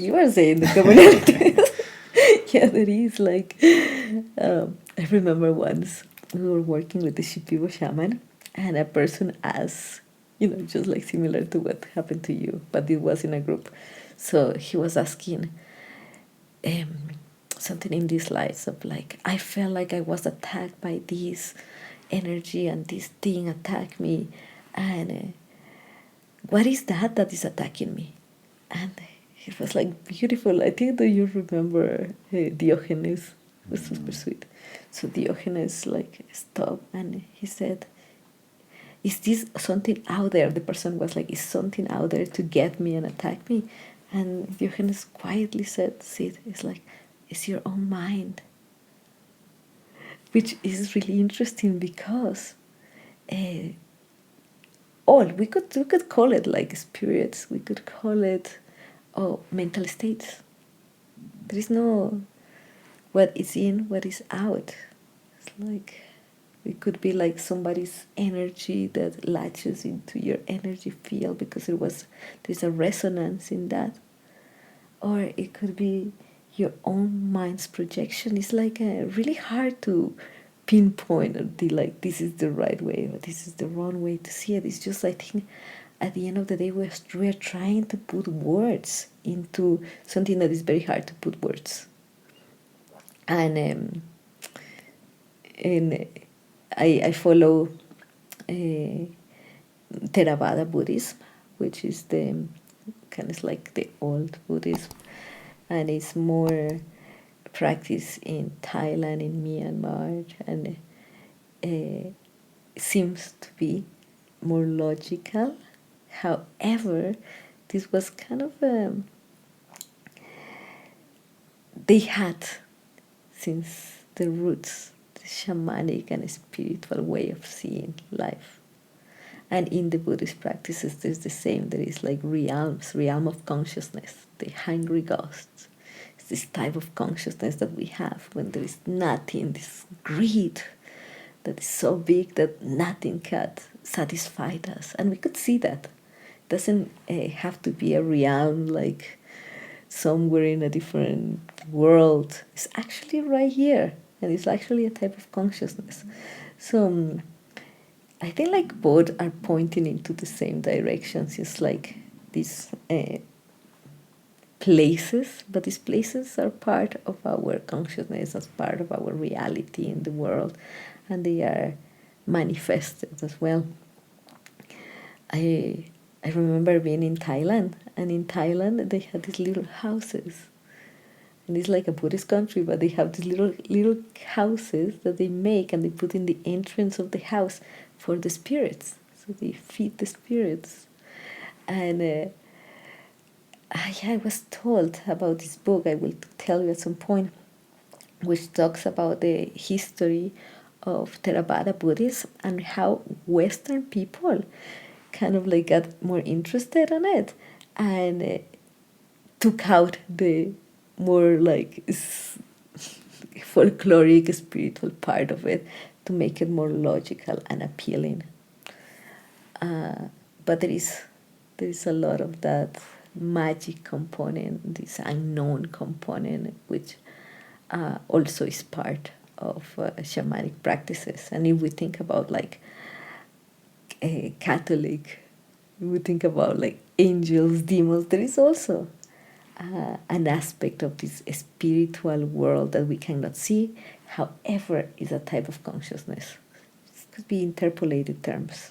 You are saying the commonalities. Yeah, there is. Like, I remember once we were working with the Shipibo shaman, and a person asked, just like similar to what happened to you, but it was in a group. So he was asking um, something in these lines of like, I felt like I was attacked by this energy and this thing attacked me, and what is that is attacking me? And it was like beautiful. I think that you remember Diogenes was super sweet. So Diogenes like stopped and he said, "Is this something out there?" The person was like, "Is something out there to get me and attack me?" And Diogenes quietly said, "Sid, it's like it's your own mind," which is really interesting because uh, all we could call it like spirits. We could call it mental states. There is no what is in, what is out. It's like it could be like somebody's energy that latches into your energy field because there's a resonance in that, or it could be your own mind's projection. It's like really hard to pinpoint or be like this is the right way or this is the wrong way to see it. It's just I think at the end of the day we're trying to put words into something that is very hard to put words. And I follow Theravada Buddhism, which is the kind of like the old Buddhism, and it's more practiced in Thailand, in Myanmar, and seems to be more logical. However, this was kind of they had since the roots the shamanic and spiritual way of seeing life. And in the Buddhist practices, there's the same. There is like realm of consciousness, the hungry ghosts. It's this type of consciousness that we have when there is nothing, this greed that is so big that nothing can satisfy us. And we could see that. It doesn't have to be a realm like somewhere in a different world. It's actually right here. And it's actually a type of consciousness. So I think like both are pointing into the same directions. It's like these places, but these places are part of our consciousness, as part of our reality in the world, and they are manifested as well. I remember being in Thailand, and in Thailand they had these little houses, and it's like a Buddhist country, but they have these little houses that they make and they put in the entrance of the house for the spirits. So they feed the spirits, and I was told about this book. I will tell you at some point, which talks about the history of Theravada Buddhism and how Western people kind of like got more interested in it and took out the more like folkloric spiritual part of it to make it more logical and appealing. But there is a lot of that magic component, this unknown component, which also is part of shamanic practices. And if we think about like a Catholic, we think about like angels, demons, there is also an aspect of this spiritual world that we cannot see, however, is a type of consciousness. It could be interpolated terms.